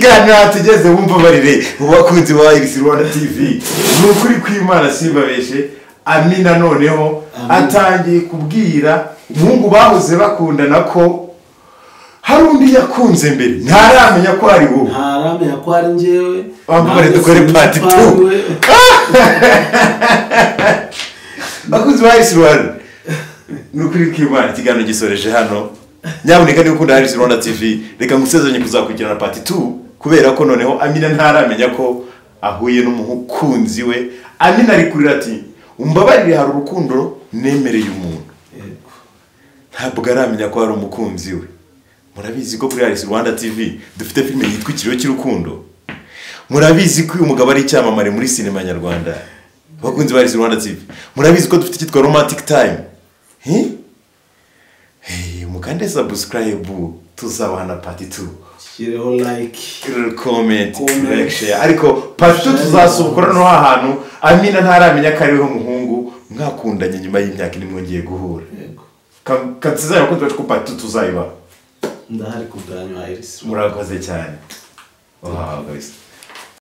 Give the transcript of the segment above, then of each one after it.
ikiganiro tugeze wumva barire ubakunzi wa Iris Rwanda TV nukuri kw'Imana simbabeshe Amina noneho atangiye kubwira umuhungu bahoze bakundana ko hari undi yakunze mbere ntaramenya ko ari wowe ntaramenya ko ari njyewe bamubare dukore part 2 bakunzi wa Iris Rwanda nukuri kw'Imana ikiganiro gisoreje hano nyaboneka ni ukunda Iris Rwanda TV reka ngusezeranye kuzakurikirana part 2 kubera ko noneho Amina ntaramenya ko ahuye n'umukunzi we Amina ari kurira ati umbabarire hari urukundo nemereye umuntu ntabwo aramenya ko hari umukunzi we murabizi ko kuri Iris Rwanda TV dufite filime yitwa Ikiriyo cy'urukundo murabizi ko uyu mugabo ari icyamamare muri sinema nyarwanda bakunzi ba Iris Rwanda TV murabizi ko dufite cyitwa Romantic Time mukande subscribe tuzabana part 2 shireho like comment share ariko part 2 tuzasukura no ahantu Amina ntaramenya ko ariho muhungu mwakundanye nyuma y'imyaka nimwongeye guhura katsizaya ko twacu part 2 tuzayiba ndahari kuganya Iris murakoze cyane guys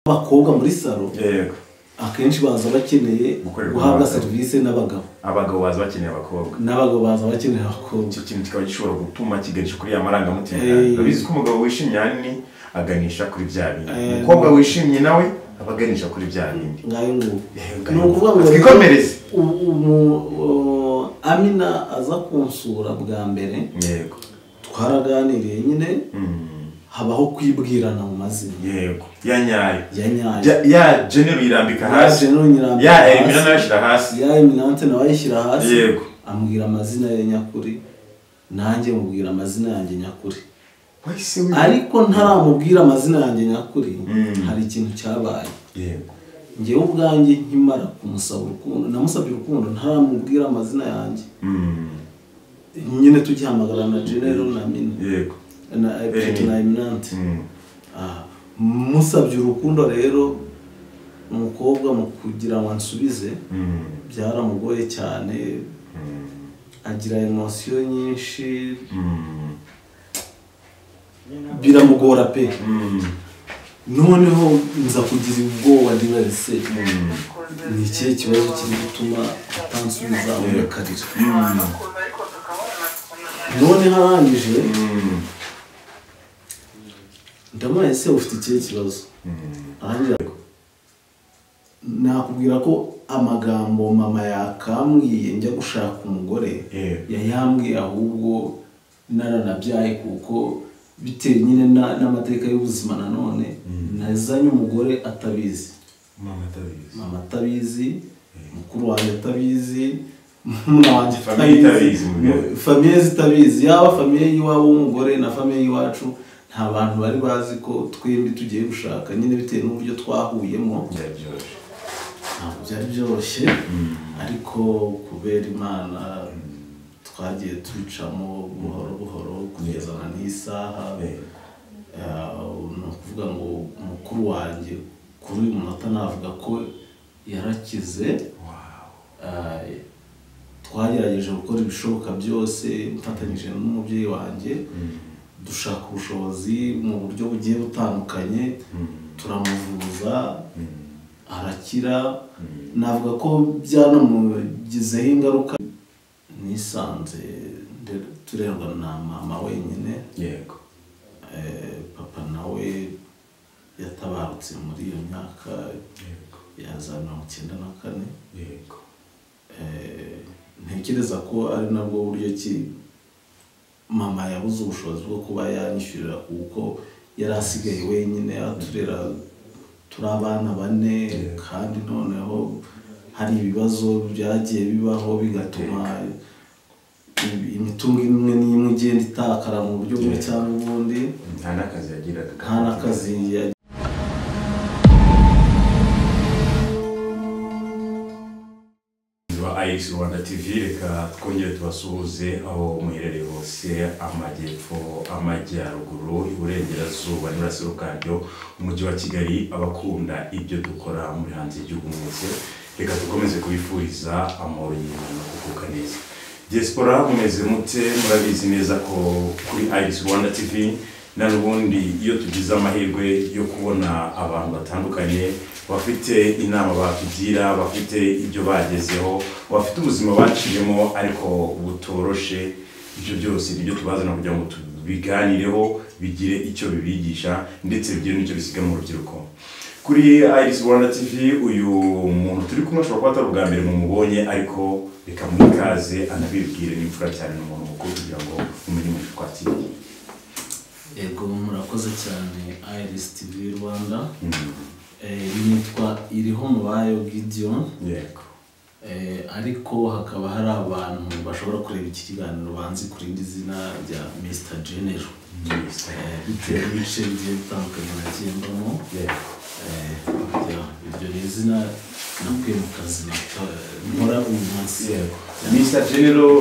bakobwa muri salo yego akenshi baza bakeneye guhabwa service n'abagabo baza bakeneye abakobwa n'abagabo baza bakeneye abakobwa icyo kintu kikaba gishobora gutuma kiganisha kuri ya marangamutima babizi ko umugabo wishimye yani aganisha kuri bya bindi umukobwa wishimye nawe abaganisha kuri bya bindi ngayo ngo no kuvuga ngo twikomereze Amina aza kunsura bwa mbere yego twaraganiriye nyine habaho kwibwirana mu mazina yego yanyaye ya general irambika hasi ya Emina nashira hasi ya Eminante nawe yishyira hasi yego ambwira amazina ye nyakuri nanjye mubwira amazina yanjye nyakuri ariko ntaramubwira amazina yanjye nyakuri hari ikintu cyabaye yego ngewe ubwanjye nkimara kumusaba urukundo namusabye urukundo ntaramubwira amazina yanjye nyine tugihamagara na general na Amina yego na Eminante musabye urukundo rero umukobwa mu kugira ngo ansubize byaramugoye cyane agira emotion nyinshi biramugora pe noneho nza kugira ubwoba ndibarese ni ikihe kibazo kiri gutuma atansubiza umukarira none harangije ndamuye se ufite ikihe kibazo arangira nakubwira ko amagambo mama yakambwiye njya gushaka umugore yayambwiye ahubwo naranabyaye kuko bitewe nyine n'amateka y'ubuzima nanone nazanye umugore atabizi mama atabizi mukuru wanjye atabizi muna wanjye famiye zitabizi yaba famiye y'iwabo w'umugore na famiye y'iwacu nta bantu bari bazi ko twembi tugiye gushaka nyine bitewe n'uburyo twahuyemo ntabwo byari byoroshye ariko kubera Imana twagiye tubicamo buhoro buhoro kugeza na n'isaha ni ukuvuga ngo umukuru wanjye kuri uyu munota navuga ko yarakize twagerageje gukora ibishoboka byose mfatanyije n'umubyeyi wanjye dushaka ubushobozi mu buryo bugiye butandukanye turamuvuza arakira navuga ko byanamugizeho ingaruka nisanze turerwa na mama wenyine yego papa nawe yatabarutse muri iyo myaka ya za 1994 yego ntekereza ko ari nabwo buryo ki mama yabuze ubushobozi bwo kuba yanyishyurira kuko yari asigaye wenyine aturera turi abana bane kandi noneho hari ibibazo byagiye bibaho bigatuma imitungo imwe n'imwe igenda itakara mu buryo bumwe cyangwa ubundi nta n'akazi yagiraga nta n'akazi Iris Rwanda TV reka twongere tubasuhuze aho muherereye hose amajyepfo amajyaruguru iburengerazuba n'Iburasirazuba umujyi wa Kigali abakunda ibyo dukora muri hanze y'igihugu mwese reka dukomeze kubifuriza amahoro y'Imana kuko neza diaspora mumeze mute murabizi neza ko kuri Iris Rwanda TV n'ubundi iyo tugize amahirwe yo kubona abantu batandukanye bafite inama batugira, bafite ibyo bagezeho, bafite ubuzima baciyemo ariko butoroshe, ibyo byose nibyo tubazana kugira ngo tubiganireho bigire icyo bibigisha ndetse bigire n'icyo bisiga mu rubyiruko. Kuri Iris Rwanda TV uyu muntu turi kumwe ashobora kuba atari ubwa mbere mumubonye, ariko reka muri kaze anabibwire n'imfura cyane n'umuntu mukuru kugira ngo umenye mu twakiriye. Yego murakoze cyane Iris TV Rwanda. Nitwa Irihomubayo Gideon. Yego. Ariko hakaba hari abantu bashobora kureba iki kiganiro banzi kuri indi zina rya Mr General. Bitewe n'ibice bigiye bitandukanye nagiyemo. Iryo ni izina nakuye mu kazi nkora uyu munsi. Mr General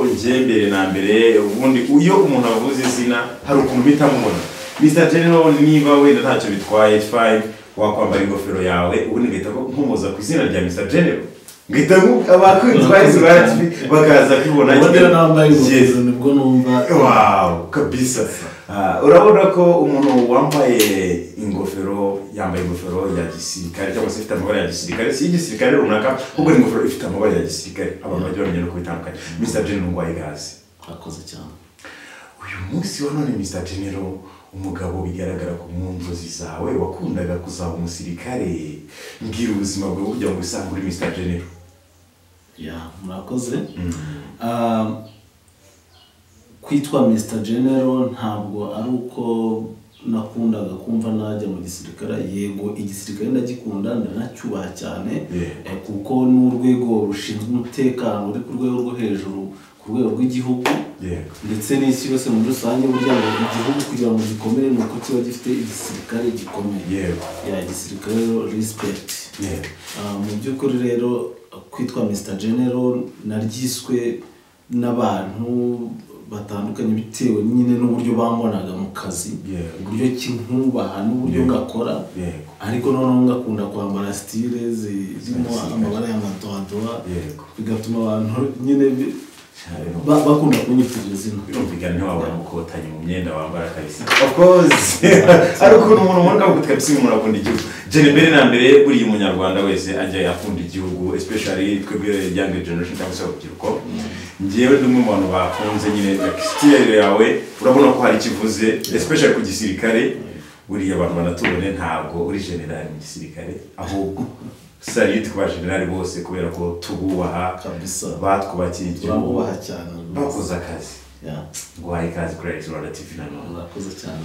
mbere na mbere, ubundi iyo umuntu avuze izina hari ukuntu bita mubona. Mr General niba wenda ntacyo bitwaye fine, wakwambara ingofero yawe ubundi ngahita nkomoza ku izina rya Mr General. Ngahita abakunzi bakaza kwibona cyane nambaye ingofero nibwo numva wow kabisa. Urabona ko umuntu wambaye ingofero yambaye ingofero ya gisirikare cyangwa se ifite amabara ya gisirikare, si igisirikare runaka ubwo ingofero ifite amabara ya gisirikare, abantu bagiye bamenya no kubitandukanya. Mr General ngwaye gazi. Akoze cyane. Uyu munsi wa none Mr General, umugabo bigaragara ko mu nzozi zawe wakundaga kuzaba umusirikare, mbwira ubuzima bwawe kugira ngo usange uri Mr General. Murakoze. Kwitwa Mr General ntabwo ari uko nakundaga kumva najya mu gisirikare. Yego igisirikare ndagikunda ndanacyubaha cyane, kuko n'urwego rushinzwe umutekano uri ku rwego rwo hejuru, ku rwego rw'igihugu ndetse n'isi yose muri rusange. Burya ngo igihugu kugira ngo gikomere ni uko kiba gifite igisirikare gikomeye. Igisirikare respect. Mu by'ukuri rero kwitwa Mr General naryiswe n'abantu batandukanye bitewe nyine n'uburyo bambonaga mu kazi, uburyo kinkubaha n'uburyo ngakora, ariko noneho ngakunda kwambara style zirimo amabara y'amadoadoa, bigatuma abantu nyine bakunda kunyitirira izina. Birumvikana ntiwabona mukotanye mu myenda wambara kabisa. Of course. Ariko umuntu ubona ko kabisa umuntu akunda igihugu. Jene mbere na mbere buri umunyarwanda wese ajya yakunda igihugu, especially twebwe young generation cyangwa se urubyiruko. Ngewe ndumwe mu bantu bakunze nyine style yawe, urabona ko hari kivuze especially ku gisirikare. Buri abantu banatubone ntabwo uri general mu gisirikare, ahubwo salute kwa general bose kubera ko tububaha kabisa, batwubakiye igihugu cyane, bakoze akazi. Ngwaye kazi kuri Iris Rwanda TV nanone. Bakoze cyane.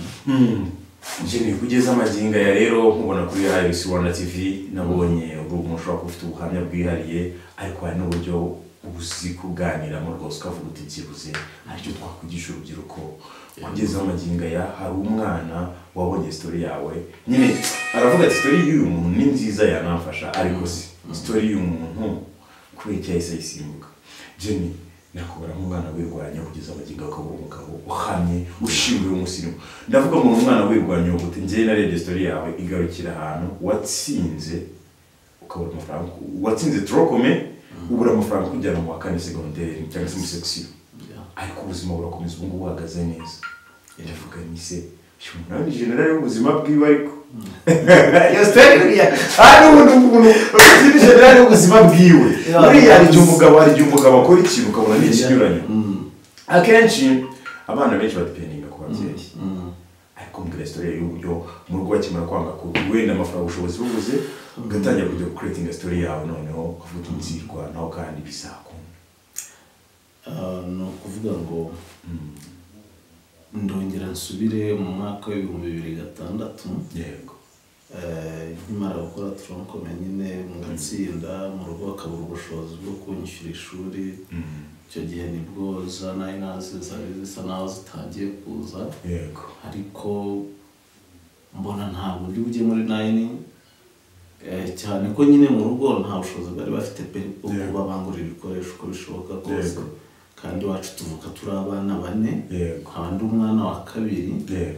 Jeni kugeza amaginga ya rero nkubona kuri Iris Rwanda TV, nabonye umuntu ushobora kufite ubuhamya bwihariye, ariko hari n'uburyo ubuzi kuganira mu rwose ukavuga uti byibuze aricyo twakwigisha urubyiruko. Kugeza amaginga ya hari umwana wabonye story yawe, nyine aravuga ati story y'uyu muntu ni nziza yanamfasha, ariko si story y'umuntu kuri cyahise isimbuka. Jeni nakubara nk'umwana wirwanya kugeza amaginga akabura umugabo uhamye ushimwe umusirimu. Ndavuga mu mwana wirwanya ubuti ngiye narebye story yawe igarukira ahantu watsinze ukabura amafaranga, watsinze trokome ubura amafaranga kujyana mu wakane secondaire cyangwa se mu section, ariko ubuzima burakomeza ubu ngubu buhagaze neza. Ndavuga ni se umuntu ni general y'ubuzima bwiwe, ariko yo story ya ari umuntu ni general y'ubuzima bwiwe. Muri yari cy'umugabo akora ikintu ukabona ni ikinyuranye. Akenshi abana benshi badependinga ku babyeyi, ariko mbwira story y'uburyo mu rugo bakimara kwanga ko wenda amafaranga ubushobozi bubuze ugatangira kujya creating story yawe, noneho ukavuga inzirwa naho kandi bisakunda. No kuvuga ngo ndongera nsubire mu mwaka wa 2006. Yego. Nkimara gukora tronkome nyine mu gatsinda mu rugo akabura ubushobozi bwo kunyishyura ishuri. Icyo gihe nibwo za nayinazi zari zisa naho zitangiye kuza. Yego. Ariko mbona ntabwo ndi bujye muri nayini, cyane ko nyine mu rugo nta bushobozi bari bafite pe bwo kuba bangurira ibikoresho uko bishoboka kose, kandi wacu tuvuka turi abana 4, abandi umwana wa 2,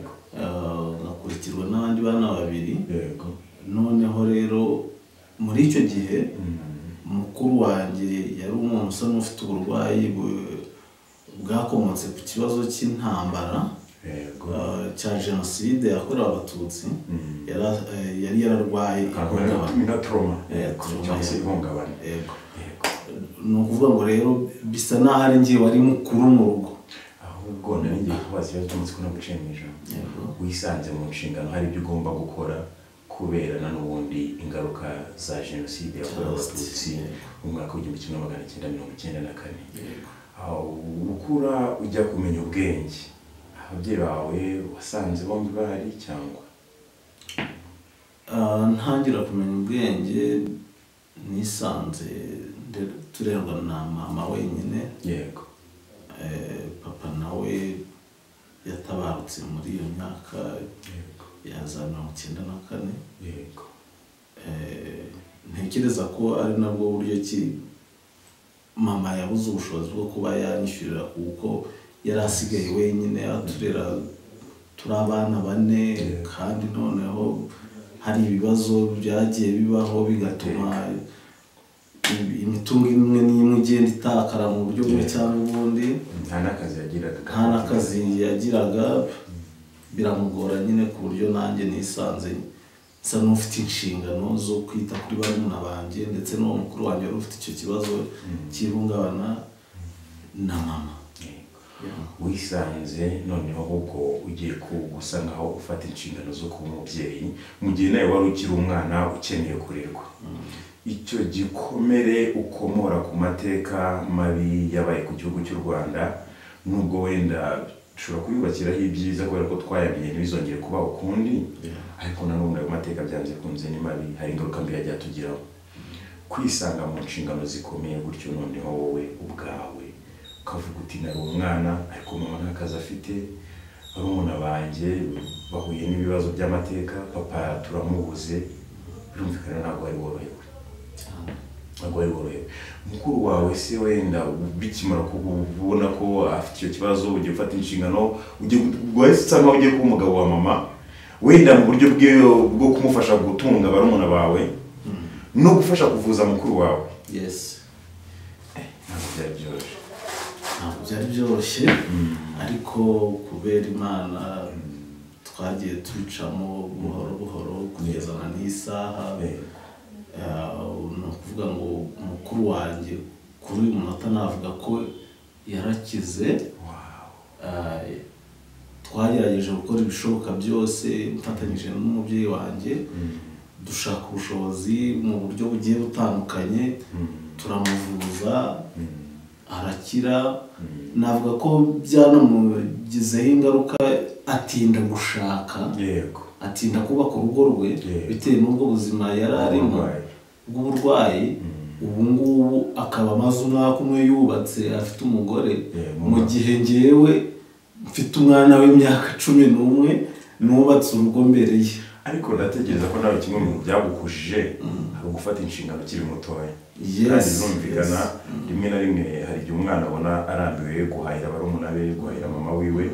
ngakurikirwa n'abandi bana 2. Noneho rero muri icyo gihe mukuru wanjye yari umuntu usa n'ufite uburwayi bwakomotse ku kibazo cy'intambara cya jenoside yakorewe abatutsi yari yararwaye na trauma cyangwa se ihungabana. Ni ukuvuga ngo rero bisa n'aho ari njye wari mukuru mu rugo. Ahubwo nari ngiye kubaza ikibazo cy'amatsiko no guciye mu ijambo. Wisanze mu nshingano hari ibyo ugomba gukora kubera na n'ubundi ingaruka za jenoside yakorewe abatutsi mu mwaka w'igihumbi kimwe magana cyenda mirongo icyenda na kane. Ukura ujya kumenya ubwenge, ababyeyi bawe wasanze bombi bahari cyangwa? Ntangira kumenya ubwenge nisanze turerwa na mama wenyine. Papa nawe yatabarutse muri iyo myaka ya za 1994. Ntekereza ko ari nabwo buryo ki mama yabuze ubushobozi bwo kuba yanyishyurira kuko yari asigaye wenyine aturera turi abana bane, kandi noneho hari ibibazo byagiye bibaho bigatuma imitungo imwe n'imwe igenda itakara mu buryo bumwe cyangwa ubundi. Nta n'akazi yagiraga biramugora nyine ku buryo nanjye nisanze nsa n'ufite inshingano zo kwita kuri barumuna banjye ndetse n'uwo mukuru wanjye wari ufite icyo kibazo cy'ihungabana na mama. Wisanze noneho ahubwo ugiye gusa nkaho ufata inshingano zo kuba umubyeyi mu gihe nawe wari ukiri umwana ukeneye kurerwa. Icyo gikomere ukomora ku mateka mabi yabaye ku gihugu cy'u Rwanda, nubwo wenda dushobora kuyubakiraho ibyiza kubera ko twayamenye ntibizongere kuba ukundi, ariko nanone ayo mateka byanze kunze ni mabi, hari ingaruka mbi yagiye atugiraho. Kwisanga mu nshingano zikomeye gutyo noneho wowe ubwawe ukavuga uti nari umwana ariko mama nta kazi afite, barumuna banjye bahuye n'ibibazo by'amateka, papa turamubuze, birumvikana ntabwo ari worohewe. Mukuru wawe se wenda bikimara kubona ko afite icyo kibazo ugiye gufata inshingano, ugiye nkaho ugiye kuba umugabo wa mama, wenda mu buryo bwo kumufasha gutunga barumuna bawe no gufasha kuvuza mukuru wawe. Ntabwo byari byoroshye, ariko kubera Imana twagiye tubicamo buhoro buhoro kugeza na n'isaha. Ni ukuvuga ngo mukuru wanjye kuri uyu munota navuga ko yarakize. Twagerageje gukora ibishoboka byose mfatanyije n'umubyeyi wanjye, dushaka ubushobozi mu buryo bugiye butandukanye, turamuvuza arakira. Navuga ko byanamugizeho ingaruka, atinda gushaka, atinda kubaka urugo rwe bitewe n'ubwo buzima yari arimo bw'uburwayi. Ubu ngubu akaba amaze umwaka umwe yubatse afite umugore, mu gihe ngewe mfite umwana w'imyaka 11 nubatse urugo mbere ye. Ariko ndatekereza ko nawe kimwe mu byagukushije hari gufata inshingano ukiri mutoya. Kandi numvikana rimwe na rimwe hari igihe umwana abona arambiwe guhahira barumuna be, guhahira mama wiwe,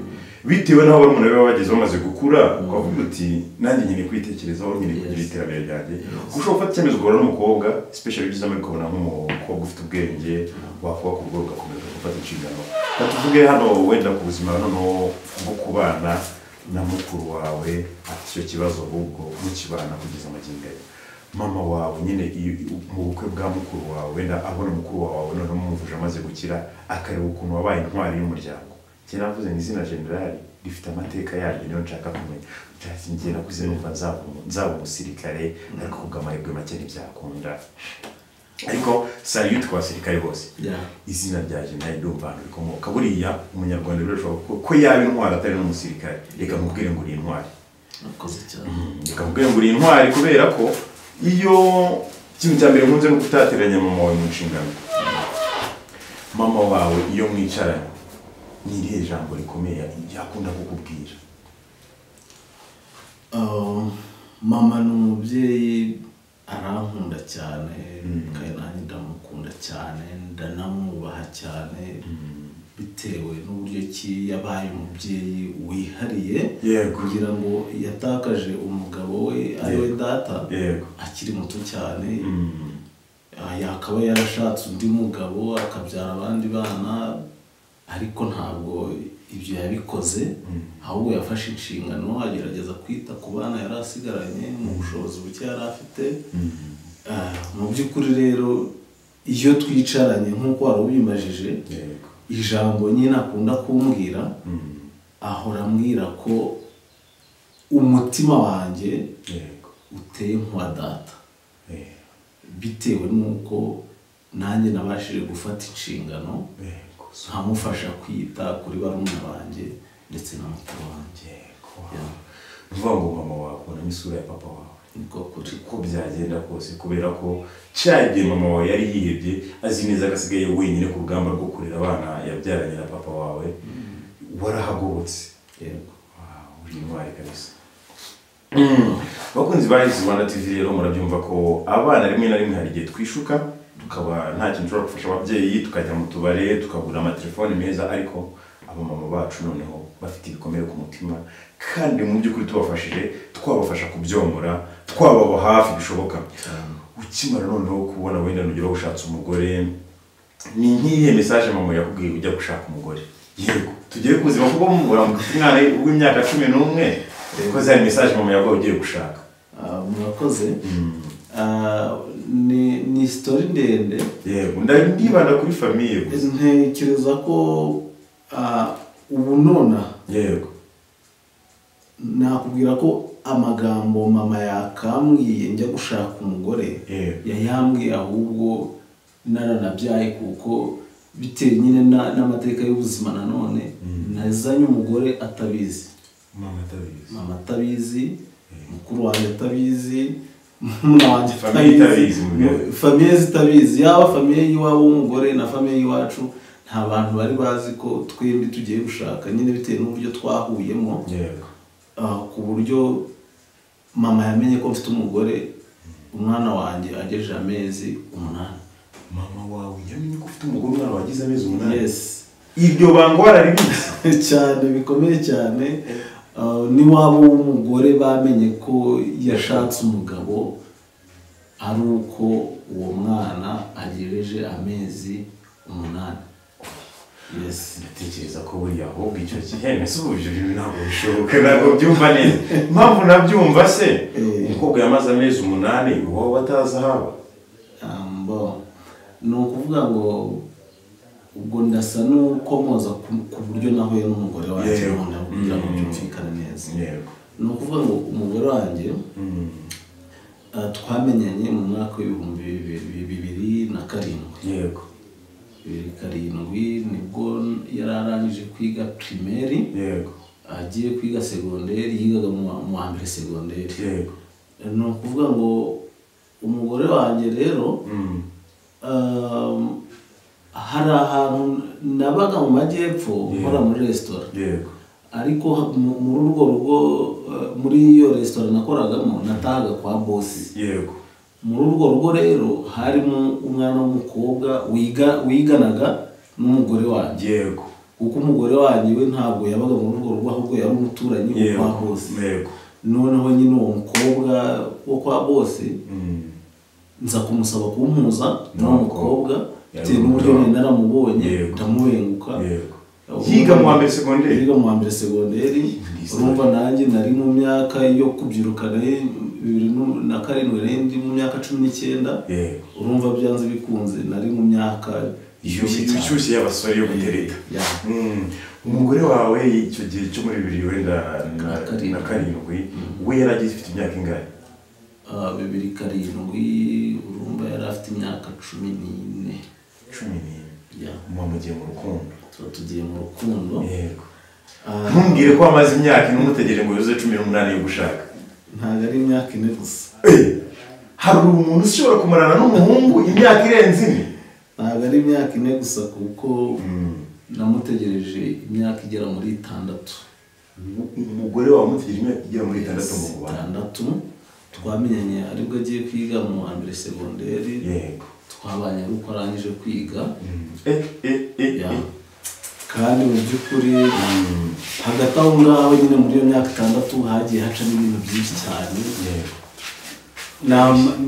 bitewe n'aho barumuna be bageze bamaze gukura, ukavuga uti nanjye nyine kwitekerezaho, nyine kugira iterambere ryanjye. Ushobora gufata icyemezo ugahura n'umukobwa, especially byiza muri kubona nk'umukobwa ufite ubwenge, wakubaka urugo ugakomeza gufata inshingano. Tuvuge hano wenda ku buzima noneho bwo kubana na mukuru wawe afite icyo kibazo, ahubwo mukibana kugeza amagingo ye. Mama wawe nyine mu bukwe bwa mukuru wawe, wenda abona mukuru wawe noneho mumuvuje amaze gukira, akareba ukuntu wabaye intwari y'umuryango. Cyane navuze ni izina generali rifite amateka yaryo, niyo nshaka kumenya. Ngiye nakuze numva nzaba umusirikare, ariko kubw'amahirwe make ntibyakunda. Ariko sari yitwa abasirikare bose, izina rya generali ndumva ahantu rikomoka. Buriya umunyarwanda birashoboka ko yaba intwari atari n'umusirikare. Reka nkubwire ngo uri intwari. Reka nkubwire ngo uri intwari kubera ko iyo ikintu cya mbere nkunze no kutateranya mama wawe mu nshingano. Mama wawe iyo mwicaranye ni irihe jambo rikomeye yakunda kukubwira? Mama ni umubyeyi, arankunda cyane, kandi nanjye ndamukunda cyane, ndanamwubaha cyane, bitewe n'uburyo ki yabaye umubyeyi wihariye, kugira ngo yatakaje umugabo we ariwe data akiri muto cyane. Yakaba yarashatse undi mugabo akabyara abandi bana, ariko ntabwo ibyo yabikoze ahubwo yafashe inshingano agerageza kwita ku bana yari asigaranye mu bushobozi buke yari afite. Mu by'ukuri rero iyo twicaranye nk'uko wari ubimajije ijambo nyine akunda kumbwira ahora ambwira ko umutima wanjye uteye nk'uwa data bitewe n'uko nanjye nabashije gufata inshingano nkamufasha kwita kuri barumuna banjye ndetse na mukuru wanjye. Uvuga ngo mama wawe akunda n'isura ya papa wawe ko byagenda kose kubera ko cyagiye mama wawe yari yihebye azi neza agasigaye wenyine ku rugamba rwo kurera abana yabyaranye na papa wawe warahagobotse. Uri intwari kabisa. Bakunzi ba Rwanda TV rero murabyumva ko abana rimwe na rimwe hari igihe twishuka tukaba nta kintu ushobora gufasha ababyeyi tukajya mu tubare tukagura amatelefone meza ariko abamama bacu noneho bafite ibikomere ku mutima kandi mu by'ukuri tubafashije twabafasha kubyomora twababa hafi bishoboka. Ukimara noneho kubona wenda nugera gushatsa umugore ni nk'iyihe message mama yakubwiye ujya gushaka umugore? Yego tugiye kuzima kuko mumura mu mwana w'imyaka 11 ko za message mama yaguye ugiye gushaka. Murakoze. Ni story ndende. Yego ndibanda kuri famille gusa. Ntekereza ko ubu nona yego nakubwira ko amagambo mama yakambwiye njya gushaka umugore yayambwiye ahubwo naranabyaye kuko bitewe nyine n'amateka y'ubuzima nanone nazanye umugore atabizi. Mama atabizi, mukuru wanjye atabizi, muna wanjye atabizi, famiye zitabizi, yaba famiye y'iwabo w'umugore na famiye y'iwacu nta bantu bari bazi ko twembi tugiye gushaka nyine bitewe n'uburyo twahuyemo. Ku buryo mama yamenye ko mfite umugore umwana wanjye agejeje amezi 8. Mama wawe yamenye ko ufite umugore umwana wagize amezi 8? Yes. Ibyo bangwara ribizi cyane bikomeye cyane. Ni wabo w'umugore bamenye ko yashatse umugabo ari uko uwo mwana agejeje amezi 8. Yes, natekereza ko buriya ahubwo icyo gihe nasubije ibintu ntabwo bishoboka ntabwo byumva neza. Mpamvu nabyumva se umukobwa yamaze amezi 8 wowe wataza haba. Ni ukuvuga ngo ubwo ndasa n'ukomoza ku buryo nahuye n'umugore wanjye kugira ngo byumvikane neza. Ni ukuvuga ngo umugore wanjye twamenyanye mu mwaka w'ibihumbi 2007. Yego 2007 nibwo yararangije kwiga primaire. Yego agiye kwiga secondaire yigaga mu wa mbere secondaire. Yego ni ukuvuga ngo umugore wanjye rero hari ahantu nabaga mu majyepfo nkora muri restaurant. Yego ariko muri urwo rugo muri iyo restaurant nakoragamo natahaga kwa boss. Yego muri urwo rugo rero harimo umwana w'umukobwa wiganaga n'umugore wanjye. Yego kuko umugore wanjye we ntabwo yabaga muri urwo rugo ahubwo yari umuturanyi wa boss. Yego noneho nyine uwo mukobwa wo kwa boss nza kumusaba kumpuza n'uwo mukobwa bitewe n'uburyo naramubonye ndamubenguka. Yiga mu wa mbere secondaire. Yiga mu wa mbere secondaire. Urumva nanjye nari mu myaka yo kubyirukana 2007 mu myaka 19. Urumva byanze bikunze nari mu myaka ishyushye y'abasore yo gutereta. Umugore wawe icyo gihe cyo muri 2007 we yaragize ifite imyaka ingahe? 2007 urumva yari afite imyaka 14. Mugiye mu rukundo. Tugiye mu rukundo. Yego ntumbwire ko amaze imyaka n'umutegereje ngo yuzuze 18 yo gushaka. Ntabwo ari imyaka 4 gusa. Hari umuntu ushobora kumarana n'umuhungu imyaka irenze 4? Ntabwo ari imyaka 4 gusa kuko namutegereje imyaka igera muri 6. Umugore wawe mutegereje imyaka igera muri 6 twamenyanye aribwo agiye kwiga mu wa mbere secondaire. Yego twabanye ari uko arangije kwiga. kandi mu by'ukuri hagati aho ngaho nyine muri iyo myaka 6 hagiye hacamo ibintu byinshi cyane.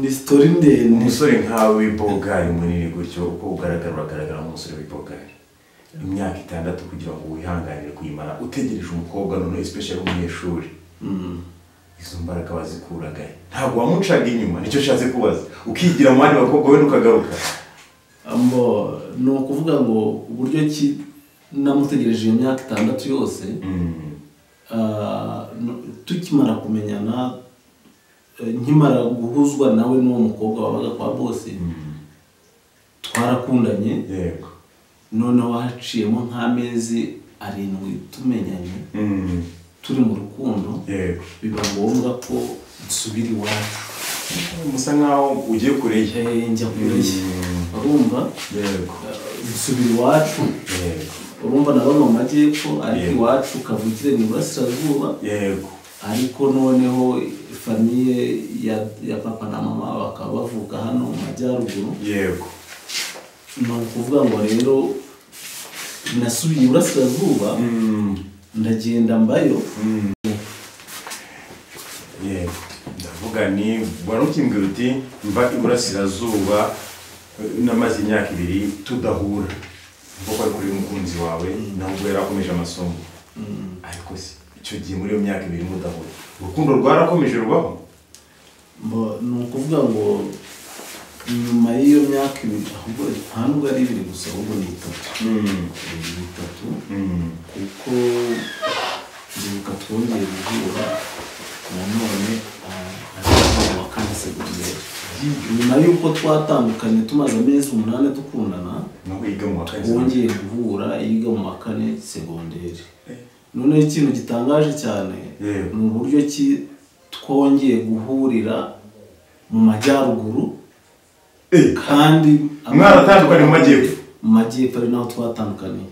Ni story ndende. Umusore nkawe w'ibogari munini gutyo uko ugaragara nk'umusore w'ibogari imyaka 6 kugira ngo wihanganire kuyimara utegereje umukobwa none especially umunyeshuri izo mbaraga wazikuraga ntabwo wamucaga inyuma nicyo nshatse kubaza ukigira mu bandi bakobwa we nukagaruka no kuvuga ngo uburyo ki namutegereje iyo myaka 6 yose tukimara kumenyana nkimara guhuzwa nawe n'uwo mukobwa wabaga kwa boss twarakundanye yego noneho haciyemo nk'amezi 7 tumenyanye turi mu rukundo yego biba ngombwa ko nsubira iwacu musa nkaho ugiye kureye njya kureye urumva yego nsubira iwacu yego urumva nabaga mu majyepfo ariko iwacu kavukire ni Burasirazuba yego ariko noneho famiye ya papa na mama bakaba bavuka hano mu majyaruguru yego no kuvuga ngo rero nasubiye Burasirazuba ndagenda mbayo yego ndavuga ni warukimbwira uti mva Burasirazuba namaze imyaka 2 tudahura kuko ari kuri umukunzi wawe ntabwo yarakomeje amasomo ariko se icyo gihe muri iyo myaka 2 mudahura urukundo rwarakomeje rubaho ni ukuvuga ngo nyuma y'iyo myaka 2 ahubwo ntabwo ari 2 gusa ahubwo ni 3 kuko ndibuka twongeye guhura nanone wa kane segonderi nyuma y'uko twatandukanye tumaze amezi 8 dukundana twongeye guhura yiga mu wa kane segonderi none ikintu gitangaje cyane ni uburyo ki twongeye guhurira mu majyaruguru kandi mwaratandukanye mu majyepfo ari naho twatandukanye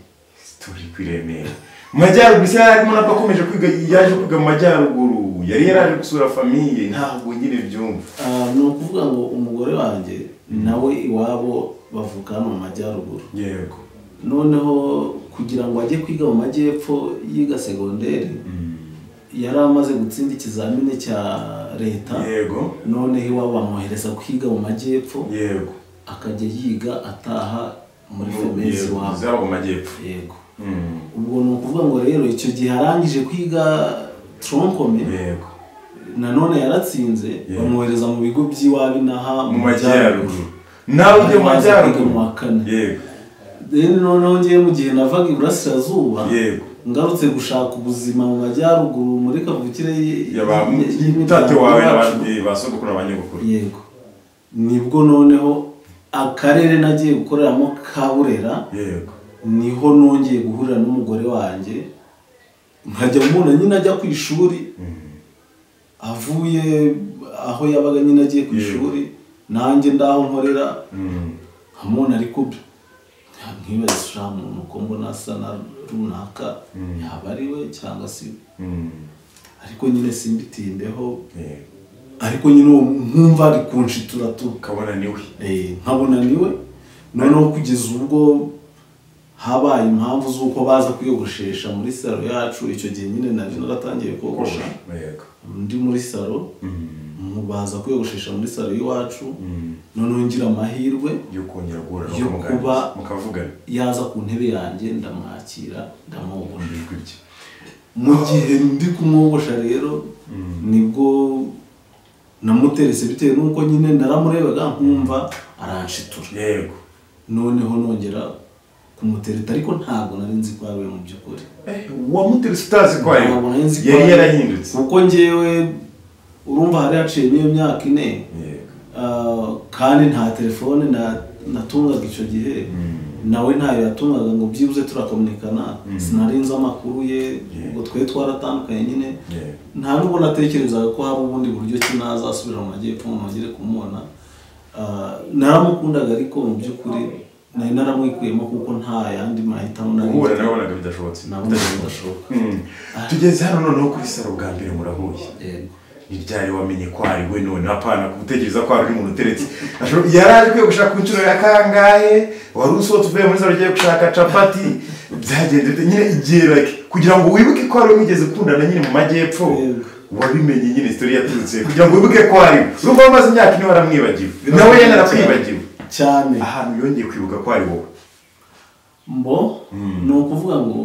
turi kwiremera majyaruguru se harimo nabakomeje kwiga yaje kwiga mu majyaruguru yari yaraje gusura famiye ntabwo ngire byumva no kuvuga ngo umugore wanjye nawe iwabo bavuka mu majyaruguru yego noneho kugira ngo ajye kwiga mu majyepfo yiga segonderi yari amaze gutsinda ikizamini cya leta yego none iwabo bamwohereza kwiga mu majyepfo yego akajya yiga ataha muri famezi wabo zabo mu majyepfo yego ubwo ni ukuvuga ngo rero icyo gihe arangije kwiga tronkome yego nanone yaratsinze bamwohereza mu bigo by'iwabo inaha mu majyaruguru nawe ujye mu majyaruguru mu wa kane yego noneho ngiye mu gihe navaga Iburasirazuba yego ngarutse gushaka ubuzima mu majyaruguru muri kavukire y'imitate wawe n'abandi basogokuru n'abanyagukuru yego nibwo noneho akarere nagiye gukoreramo ka Burera yego niho nongeye guhurira n'umugore wanjye nkajya mubona nyine ajya ku ishuri avuye aho yabaga nyine agiye ku ishuri nanjye ndaho nkorera nkamubona ariko nkibaza umuntu ko mbona asa na runaka yaba ari we cyangwa se ariko nyine simbitindeho ariko nyine nkumva ari kunshitura ukabona niwe nkabona niwe noneho kugeza ubwo habaye impamvu z'uko baza kwiyogoshesha muri salo yacu icyo gihe nyine nari naratangiye kogosha ndi muri salo baza kwiyogoshesha muri salo y'iwacu noneho ngira amahirwe yo kongera guhura yo kuba mukavugana yaza ku ntebe yanjye ndamwakira ndamwogosha mu gihe ndi kumwogosha rero nibwo namuterese bitewe n'uko nyine naramurebaga nkumva aranshitura yego noneho nongera kumutereta ariko ntabwo nari nzi ko ari mu by'ukuri wamuterese utazi ko ari yari yarahindutse kuko ngewe urumva hari haciye n'iyo myaka 4 kandi nta telefone natungaga icyo gihe nawe ntayo yatungaga ngo byibuze turakomunikana sinarinze amakuru ye ngo twe twaratandukanye nyine nta nubwo natekerezaga ko hari ubundi buryo ki nazasubira mu majyepfo nongere kumubona naramukundaga ariko mu by'ukuri nari naramwikuyemo kuko nta yandi mahitamo nari uhura nawe naga bidashobotse tugeze hano noneho kuri saro bwa mbere murahuye iryari wamenye ko ari we none apana kutekereza ko ari umuntu uteretse yaraje kwiye gushaka inshuro ya kangahe wari usohotse uvuye muri saro ugiye gushaka capati byagenze nyine igerake kugira ngo wibuke ko ari wigeze kundana nyine mu majyepfo wabimenye nyine story yaturutse kugira ngo wibuke ko ari urumva amaze imyaka 4 waramwibagiwe nawe yanarakwibagiwe cyane ahantu yongeye kwibuka ko ari wowe mbo ni ukuvuga ngo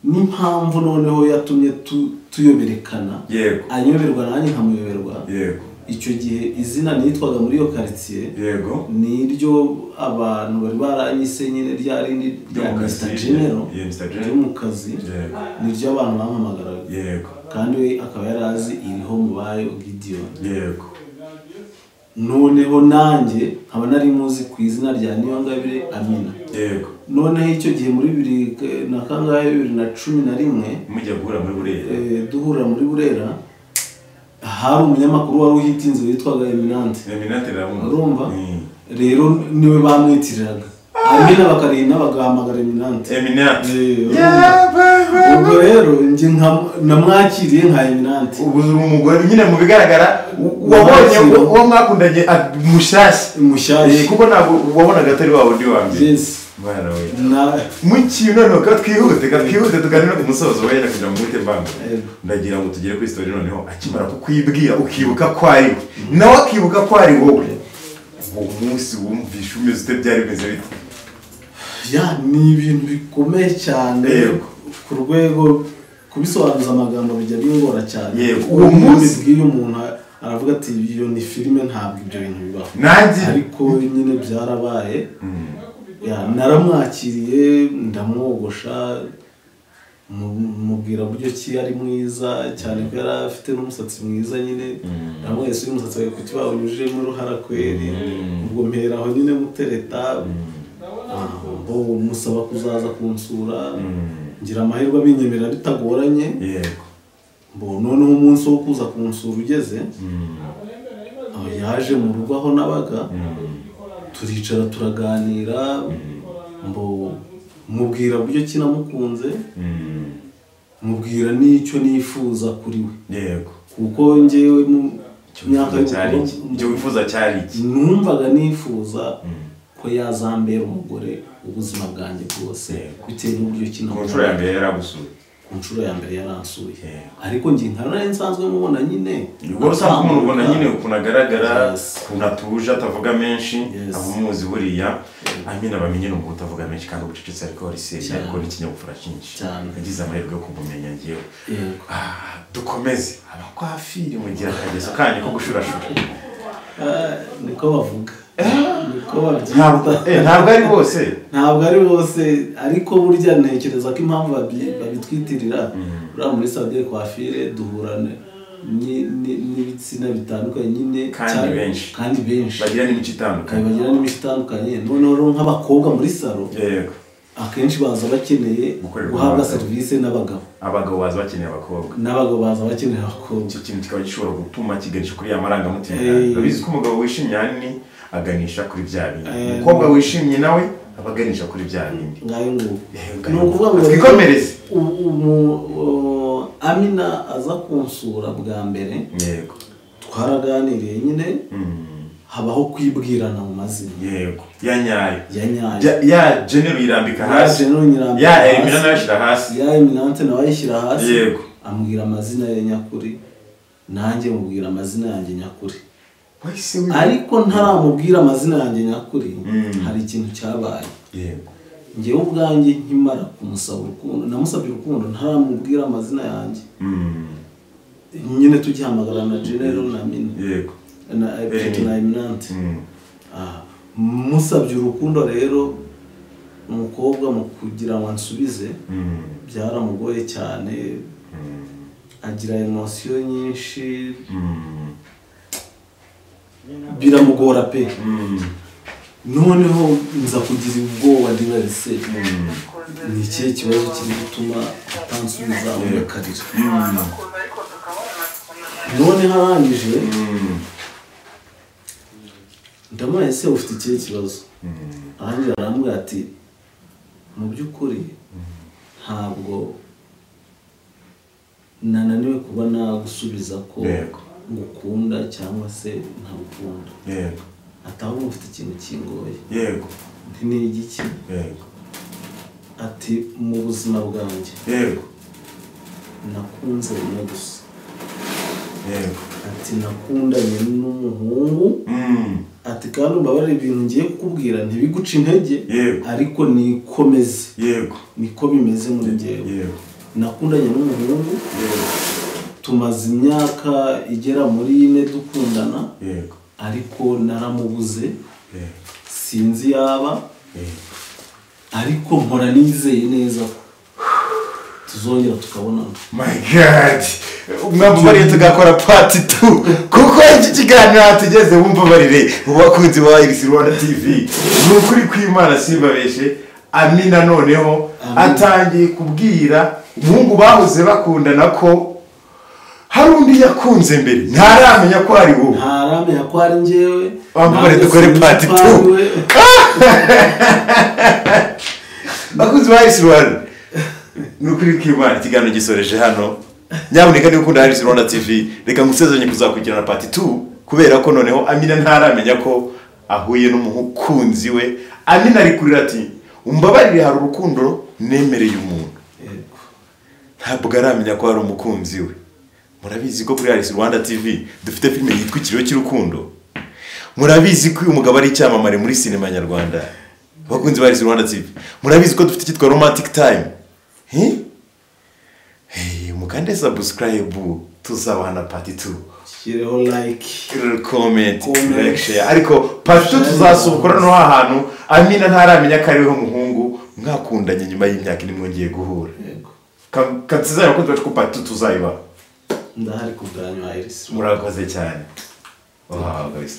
n'impamvu noneho yatumye tuyoberekana yego anyoberwa nanjye nkamuyoberwa yego icyo gihe izina nitwaga muri iyo quartier yego niryo abantu bari baranyise nyine ryari ni rya Mr. General ryo mu kazi niryo abantu bampamagaraga yego kandi we akaba yarazi iriho mubayo Gideon yego noneho nanjye nkaba nari muzi ku izina rya Niyongabire Amina yego noneho icyo gihe muri 2011 mujya guhura muri Burera duhura muri Burera hari umunyamakuru wari uhitinze witwaga Eminante urumva rero niwe bamwitiriraga Amina bakarinda bagahamagara Eminante ubwo rero njye namwakiriye nka Eminante ubu umugore nyine mu bigaragara wabonye uwo mwakundanye mushyashya kuko ntabwo wabonaga atari wawe undi wa mbere mwana we mu kintu noneho twihute tuganira ku musozo wenda kugira ngo mwite mbanga ndagira ngo tugere kuri story noneho akimara kukwibwira ukibuka ko ari we nawe akibuka ko ari wowe uwo munsi wumvishe umeze ute byari bimeze bite ni ibintu bikomeye cyane ku rwego kubisobanuza amagambo bijya bingora cyane uwo munsi bwiye umuntu aravuga ati iyo ni filime ntabwo ibyo bintu bibaho ariko nyine byarabaye naramwakiriye ndamwogosha mubwira buryo ki ari mwiza cyane ko yari afite n'umusatsi mwiza nyine namwese umusatsi wawe ku kibaho unyujijemo uruhara kweri ubwo mperaho nyine mutereta musaba kuzaza kunsura ngira amahirwe abinyemerera bitagoranye noneho umunsi wo kuza kunsura ugeze yaje mu rugo aho nabaga turicara turaganira mubwira buryo ki namukunze mubwira n'icyo nifuza kuri we kuko njyewe mu myaka ibyo wifuza cyari iki numvaga nifuza ko yazambera umugore ubuzima bwanjye bwose bitewe n'uburyo ki ku nshuro ya mbere yaragusuye ku nshuro ya mbere yaransuye ariko njye nkarana nsanzwe mubona nyine ubwo usanzwe umuntu ubona nyine ukuntu agaragara ukuntu atuje atavuga menshi abumuzi buriya Amina bamenye n'ubwo utavuga menshi kandi ubucecetse ariko wariseye ariko n'ikinyabupfura cyinshi yagize amahirwe yo kumumenya ngewe dukomeze abakwafiri mugira akagezo kanyu ko gushurashura niko bavuga ntabwo ari bose ariko burya ntekereza ko impamvu babitwitirira uriya muri Saudi Coiffure duhura n'ibitsina bitandukanye nyine kandi benshi bagira n'imico itandukanye noneho nk'abakobwa muri salo akenshi baza bakeneye guhabwa serivisi abagabo baza bakeneye abakobwa icyo kintu kikaba gishobora gutuma kiganisha kuri ya marangamutima urabizi ko umugabo wishimye ahanini aganisha kuri bya bindi umukobwa wishimye nawe abaganisha kuri bya bindi ni ukuvuga ngo twikomereze Amina aza kunsura bwa mbere twaraganiriye nyine habaho kwibwirana mu mazina ya nyayo ya General yirambika hasi ya Eminante yashira hasi nawe ayishyira hasi ambwira amazina ye nyakuri nanjye mubwira amazina yanjye nyakuri ariko ntaramubwira amazina yanjye nyakuri hari ikintu cyabaye njyewe ubwanjye nkimara kumusaba urukundo namusabye urukundo ntaramubwira amazina yanjye nyine tugihamagara na General na Amina na Eminante musabye urukundo rero umukobwa mu kugira ngo ansubize byaramugoye cyane agira emotion nyinshi biramugora pe noneho nza kugira ubwoba ndibarise ni ikihe kibazo kiri gutuma atansubiza umukarira none harangije ndamubaye ese ufite ikihe kibazo arangije arambwira ati mu by'ukuri ntabwo nananiwe kuba nagusubiza ko ngukunda cyangwa se ntagukunda atahubwo ufite ikintu kingoye nti ni igiki ati mu buzima bwanjye nakunze rimwe gusa ati nakundanye n'umuhungu ati kandi umbabarire ibintu ngiye kukubwira ntibiguca intege ariko nikomeze niko bimeze muri njyewe nakundanye n'umuhungu tumaze imyaka igera muri 4 dukundana ariko naramubuze sinzi yaba ariko mpora nizeye neza tuzongera tukabonana. My God, mwambabarire tugakora part 2 kuko iki kiganiro tugeze wumvabarire ubakunzi wa Iris Rwanda TV n'ukuri kw'Imana simbabeshe. Amina noneho atangiye kubwira umuhungu bahoze bakundana ko hari undi yakunze mbere ntaramenya ko ari wowe, ntaramenya ko ari njyewe. Mwambabarire dukore part 2. Bakunzi wa Iris Rwanda n'ukuri kw'Imana ikiganiro gisoreje hano. Nyabuneka niba ukunda Iris Rwanda TV reka ngusezeranye kuzakurikirana part 2 kubera ko noneho Amina ntaramenya ko ahuye n'umukunzi we. Amina ari kurira ati umbabarire hari urukundo nemereye umuntu, ntabwo aramenya ko hari umukunzi we. Murabizi ko kuri Iris Rwanda TV dufite filime yitwa Ikiriyo cy'urukundo. Murabizi ko uyu mugabo ari icyamamare muri sinema nyarwanda. Bakunzi ba Iris Rwanda TV murabizi ko dufite cyitwa Romantic Time. Mukande subscribe tuzabana part 2. Shireho like, comment, like, share. Ariko part 2 tuzasukura no ahantu Amina ntaramenya ko ari we muhungu mwakundanye nyuma y'imyaka nimwe ngiye guhura. Katsiza ko twacu part 2 tuzayiba. Ndahari kubwanyu Iris. Murakoze cyane. Wow guys.